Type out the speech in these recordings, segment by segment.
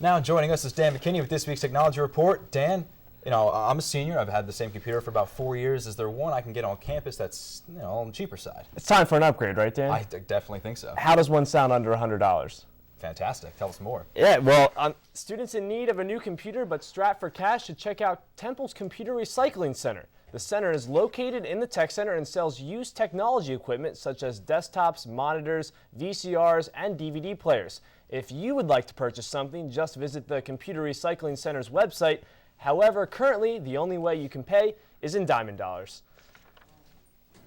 Now joining us is Dan McKinney with this week's Technology Report. Dan, I'm a senior. I've had the same computer for about 4 years. Is there one I can get on campus that's, on the cheaper side? It's time for an upgrade, right, Dan? I definitely think so. How does one sound under $100? Fantastic. Tell us more. Yeah, well, students in need of a new computer but strapped for cash should check out Temple's Computer Recycling Center. The center is located in the Tech Center and sells used technology equipment such as desktops, monitors, VCRs, and DVD players. If you would like to purchase something, just visit the Computer Recycling Center's website. However, currently, the only way you can pay is in Diamond Dollars.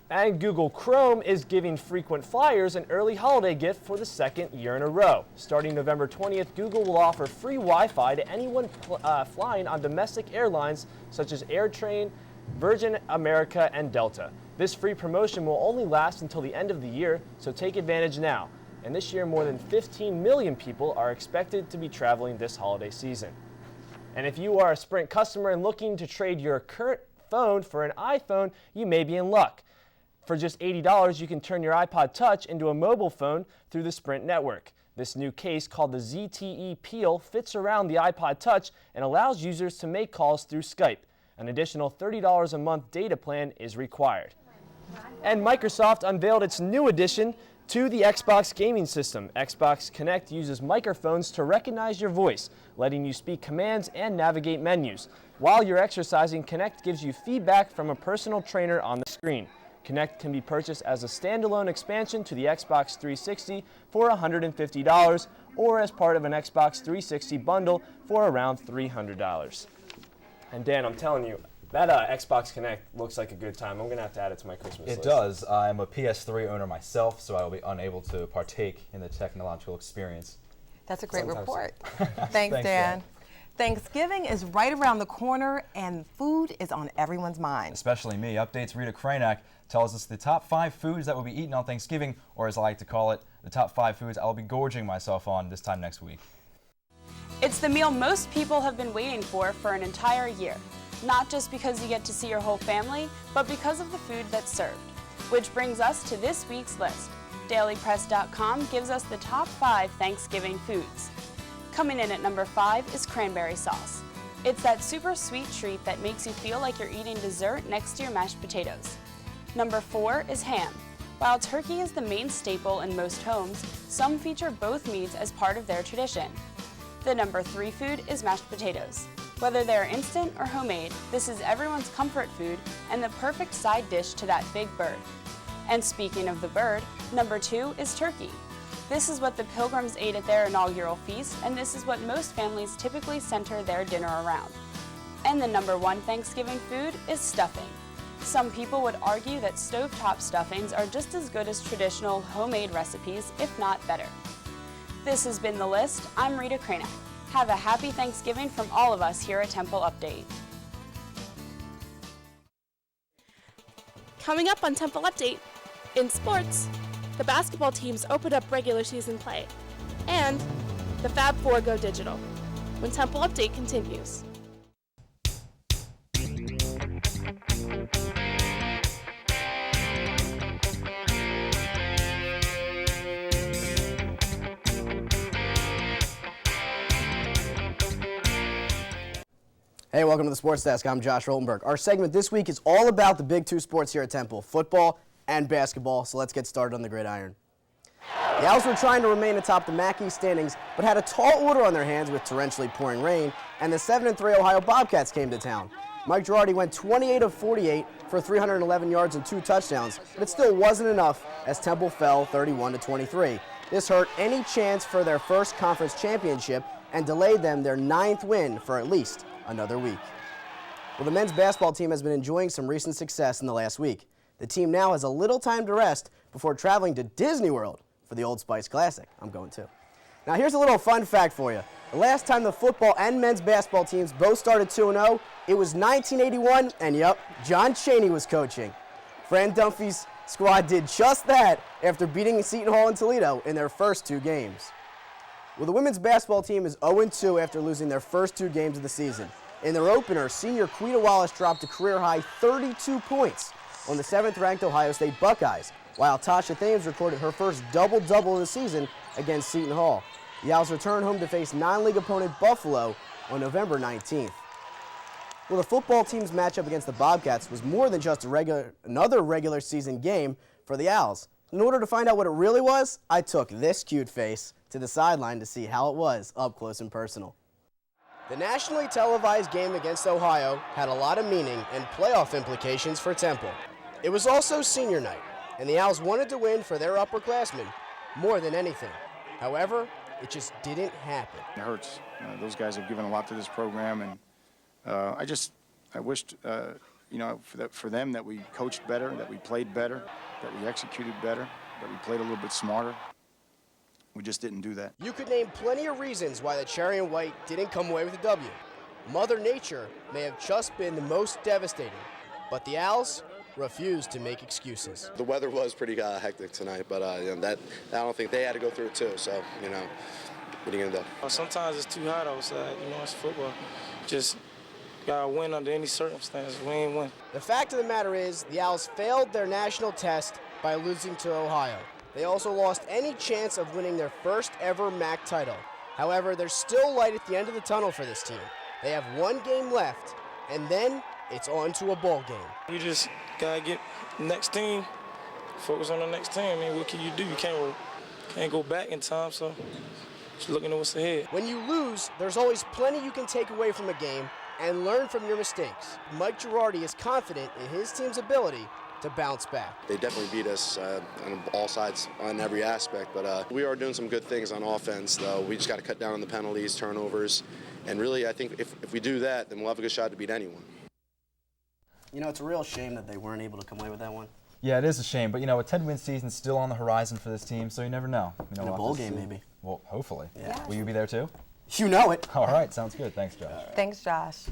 And Google Chrome is giving frequent flyers an early holiday gift for the second year in a row. Starting November 20th, Google will offer free Wi-Fi to anyone flying on domestic airlines such as AirTrain, Virgin America, and Delta. This free promotion will only last until the end of the year, so take advantage now. And this year, more than 15 million people are expected to be traveling this holiday season. And if you are a Sprint customer and looking to trade your current phone for an iPhone, you may be in luck. For just $80, you can turn your iPod Touch into a mobile phone through the Sprint network. This new case, called the ZTE Peel, fits around the iPod Touch and allows users to make calls through Skype. An additional $30 a month data plan is required. And Microsoft unveiled its new addition to the Xbox gaming system. Xbox Connect uses microphones to recognize your voice, letting you speak commands and navigate menus. While you're exercising, Connect gives you feedback from a personal trainer on the screen. Connect can be purchased as a standalone expansion to the Xbox 360 for $150 or as part of an Xbox 360 bundle for around $300. And Dan, I'm telling you, that Xbox Connect looks like a good time. I'm going to have to add it to my Christmas list. It does. I'm a PS3 owner myself, so I will be unable to partake in the technological experience. That's a great report. Thanks, Thanks, Dan. Thanksgiving is right around the corner, and food is on everyone's mind. Especially me. Updates Rita Kranak tells us the top 5 foods that will be eaten on Thanksgiving, or as I like to call it, the top 5 foods I'll be gorging myself on this time next week. It's the meal most people have been waiting for an entire year. Not just because you get to see your whole family, but because of the food that's served. Which brings us to this week's list. DailyPress.com gives us the top 5 Thanksgiving foods. Coming in at number 5 is cranberry sauce. It's that super sweet treat that makes you feel like you're eating dessert next to your mashed potatoes. Number 4 is ham. While turkey is the main staple in most homes, some feature both meats as part of their tradition. The number 3 food is mashed potatoes. Whether they're instant or homemade, this is everyone's comfort food and the perfect side dish to that big bird. And speaking of the bird, number 2 is turkey. This is what the Pilgrims ate at their inaugural feast, and this is what most families typically center their dinner around. And the number 1 Thanksgiving food is stuffing. Some people would argue that stovetop stuffings are just as good as traditional homemade recipes, if not better. This has been The List. I'm Rita Kranak. Have a happy Thanksgiving from all of us here at Temple Update. Coming up on Temple Update, in sports, the basketball teams opened up regular season play, and the Fab Four go digital, when Temple Update continues. Hey, welcome to the Sports Desk. I'm Josh Rotenberg. Our segment this week is all about the big 2 sports here at Temple, football and basketball, so let's get started on the gridiron. The Owls were trying to remain atop the MAC East standings, but had a tall order on their hands with torrentially pouring rain, and the 7-3 Ohio Bobcats came to town. Mike Girardi went 28 of 48 for 311 yards and 2 touchdowns, but it still wasn't enough as Temple fell 31-23. This hurt any chance for their first conference championship and delayed them their 9th win for at least another week. Well, the men's basketball team has been enjoying some recent success in the last week. The team now has a little time to rest before traveling to Disney World for the Old Spice Classic. I'm going too. Now here's a little fun fact for you. The last time the football and men's basketball teams both started 2-0, it was 1981, and yep, John Chaney was coaching. Fran Dunphy's squad did just that after beating Seton Hall and Toledo in their first 2 games. Well, the women's basketball team is 0-2 after losing their first 2 games of the season. In their opener, senior Quita Wallace dropped a career-high 32 points on the 7th-ranked Ohio State Buckeyes, while Tasha Thames recorded her first double-double of the season against Seton Hall. The Owls return home to face non-league opponent Buffalo on November 19th. Well, the football team's matchup against the Bobcats was more than just another regular season game for the Owls. In order to find out what it really was, I took this cute face to the sideline to see how it was up close and personal. The nationally televised game against Ohio had a lot of meaning and playoff implications for Temple. It was also senior night, and the Owls wanted to win for their upperclassmen more than anything. However, it just didn't happen. It hurts. Those guys have given a lot to this program, and I wished, for them that we coached better, that we played better, that we executed better, that we played a little bit smarter. We just didn't do that. You could name plenty of reasons why the Cherry and White didn't come away with a W. Mother Nature may have just been the most devastating, but the Owls refused to make excuses. The weather was pretty hectic tonight, but I don't think they had to go through it too. So, what are you gonna do? Sometimes it's too hot outside. It's football. Just gotta win under any circumstances. We ain't win. The fact of the matter is, the Owls failed their national test by losing to Ohio. They also lost any chance of winning their first ever MAC title. However, there's still light at the end of the tunnel for this team. They have one game left, and then it's on to a bowl game. You just gotta get next team, focus on the next team. What can you do? You can't go back in time, so just looking at what's ahead. When you lose, there's always plenty you can take away from a game and learn from your mistakes. Mike Girardi is confident in his team's ability to bounce back. They definitely beat us on all sides, on every aspect, but we are doing some good things on offense, though. We just got to cut down on the penalties, turnovers, and really, I think if we do that, then we'll have a good shot to beat anyone. It's a real shame that they weren't able to come away with that one. Yeah, it is a shame, but a 10-win season's still on the horizon for this team, so you never know. In a bowl game, maybe. Well, hopefully. Yeah. Will you be there too? You know it. All right, sounds good. Thanks, Josh. Thanks, Josh.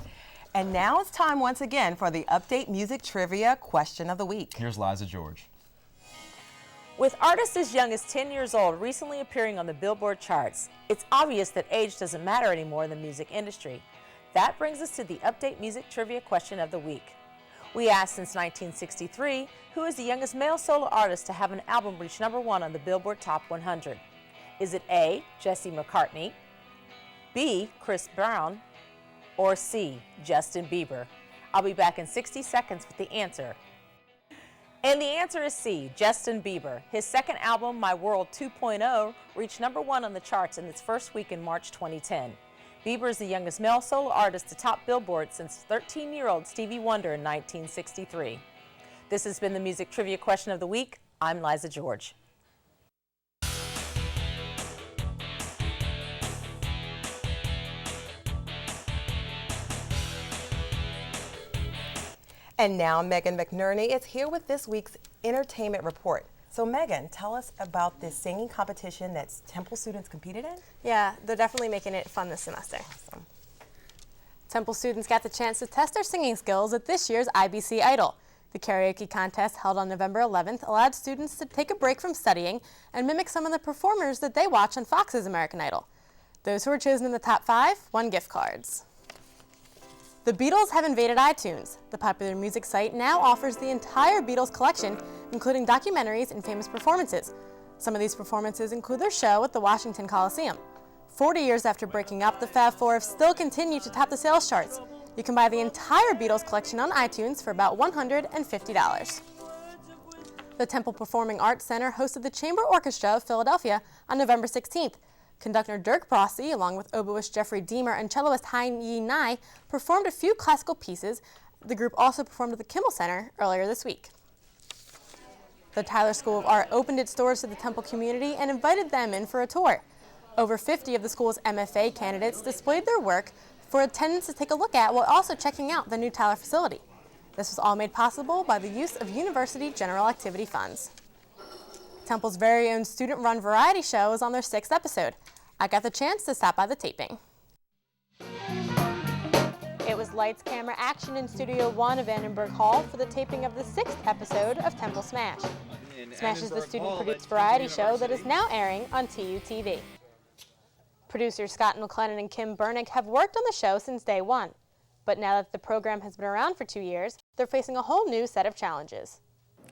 And now it's time once again for the Update Music Trivia Question of the Week. Here's Liza George. With artists as young as 10 years old recently appearing on the Billboard charts, it's obvious that age doesn't matter anymore in the music industry. That brings us to the Update Music Trivia Question of the Week. We asked since 1963, who is the youngest male solo artist to have an album reach #1 on the Billboard Top 100? Is it A, Jesse McCartney, B, Chris Brown, or C, Justin Bieber? I'll be back in 60 seconds with the answer. And the answer is C, Justin Bieber. His second album, My World 2.0, reached #1 on the charts in its first week in March 2010. Bieber is the youngest male solo artist to top Billboard since 13-year-old Stevie Wonder in 1963. This has been the Music Trivia Question of the Week. I'm Liza George. And now Megan McNerney is here with this week's entertainment report. So Megan, tell us about this singing competition that Temple students competed in. Yeah, they're definitely making it fun this semester. Awesome. Temple students got the chance to test their singing skills at this year's IBC Idol. The karaoke contest held on November 11th allowed students to take a break from studying and mimic some of the performers that they watch on Fox's American Idol. Those who were chosen in the top 5 won gift cards. The Beatles have invaded iTunes. The popular music site now offers the entire Beatles collection, including documentaries and famous performances. Some of these performances include their show at the Washington Coliseum. 40 years after breaking up, the Fab Four have still continued to top the sales charts. You can buy the entire Beatles collection on iTunes for about $150. The Temple Performing Arts Center hosted the Chamber Orchestra of Philadelphia on November 16th. Conductor Dirk Brossy, along with oboist Jeffrey Deemer and celloist Hein Yi Nai, performed a few classical pieces. The group also performed at the Kimmel Center earlier this week. The Tyler School of Art opened its doors to the Temple community and invited them in for a tour. Over 50 of the school's MFA candidates displayed their work for attendants to take a look at while also checking out the new Tyler facility. This was all made possible by the use of university general activity funds. Temple's very own student-run variety show is on their 6th episode. I got the chance to stop by the taping. It was lights, camera, action in Studio 1 of Annenberg Hall for the taping of the 6th episode of Temple Smash. Smash is the student-produced variety show that is now airing on TUTV. Producers Scott McLennan and Kim Bernick have worked on the show since day one. But now that the program has been around for 2 years, they're facing a whole new set of challenges.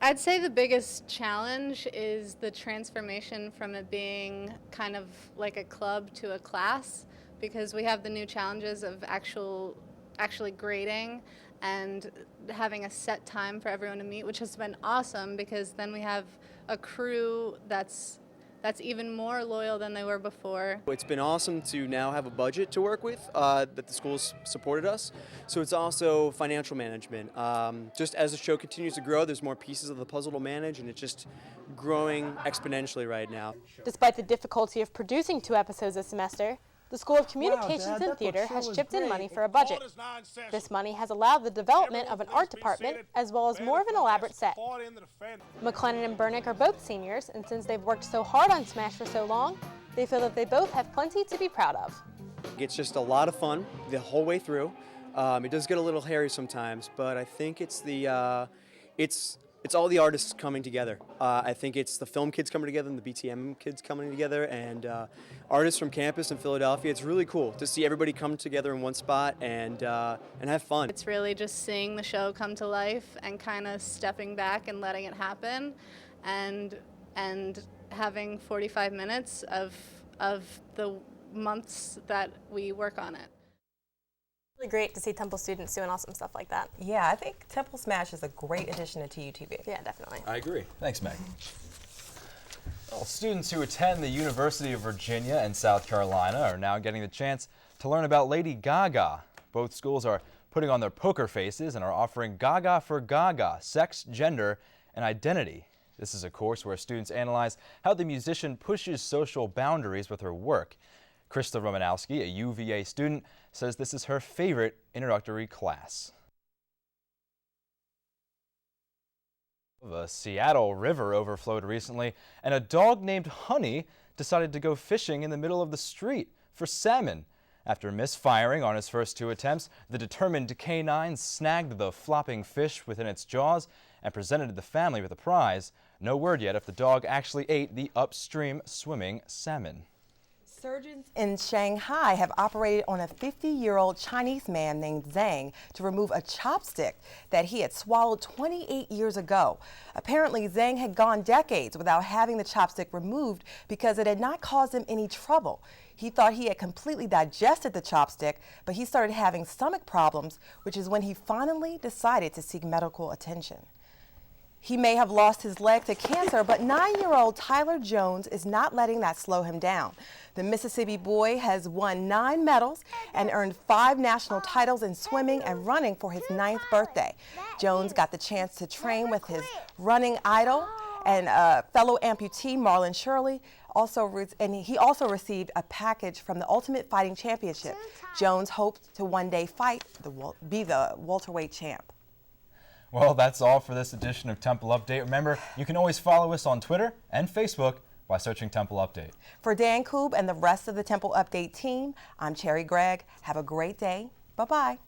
I'd say the biggest challenge is the transformation from it being kind of like a club to a class, because we have the new challenges of actually grading and having a set time for everyone to meet, which has been awesome because then we have a crew that's even more loyal than they were before. It's been awesome to now have a budget to work with, that the schools supported us. So it's also financial management. Just as the show continues to grow, there's more pieces of the puzzle to manage, and it's just growing exponentially right now. Despite the difficulty of producing 2 episodes this semester, the School of Communications and Theater has chipped in money for a budget. This money has allowed the development of an art department as well as more of an elaborate set. McLennan and Burnick are both seniors, and since they've worked so hard on Smash for so long, they feel that they both have plenty to be proud of. It's just a lot of fun the whole way through. It does get a little hairy sometimes, but I think it's it's all the artists coming together. I think it's the film kids coming together and the BTM kids coming together, and artists from campus in Philadelphia. It's really cool to see everybody come together in one spot and have fun. It's really just seeing the show come to life and kind of stepping back and letting it happen, and having 45 minutes of the months that we work on it. Really great to see Temple students doing awesome stuff like that. Yeah, I think Temple Smash is a great addition to TUTV. Yeah, definitely. I agree. Thanks, Meg. Well, students who attend the University of Virginia and South Carolina are now getting the chance to learn about Lady Gaga. Both schools are putting on their poker faces and are offering Gaga for Gaga, sex, gender, and identity. This is a course where students analyze how the musician pushes social boundaries with her work. Krista Romanowski, a UVA student, says this is her favorite introductory class. The Seattle River overflowed recently, and a dog named Honey decided to go fishing in the middle of the street for salmon. After misfiring on his first 2 attempts, the determined canine snagged the flopping fish within its jaws and presented the family with a prize. No word yet if the dog actually ate the upstream swimming salmon. Surgeons in Shanghai have operated on a 50-year-old Chinese man named Zhang to remove a chopstick that he had swallowed 28 years ago. Apparently, Zhang had gone decades without having the chopstick removed because it had not caused him any trouble. He thought he had completely digested the chopstick, but he started having stomach problems, which is when he finally decided to seek medical attention. He may have lost his leg to cancer, but 9-year-old Tyler Jones is not letting that slow him down. The Mississippi boy has won 9 medals and earned 5 national titles in swimming and running for his 9th birthday. Jones got the chance to train with his running idol and fellow amputee Marlon Shirley. He also received a package from the Ultimate Fighting Championship. Jones hopes to one day be the welterweight champ. Well, that's all for this edition of Temple Update. Remember, you can always follow us on Twitter and Facebook by searching Temple Update. For Dan Koob and the rest of the Temple Update team, I'm Cherry Gregg. Have a great day. Bye-bye.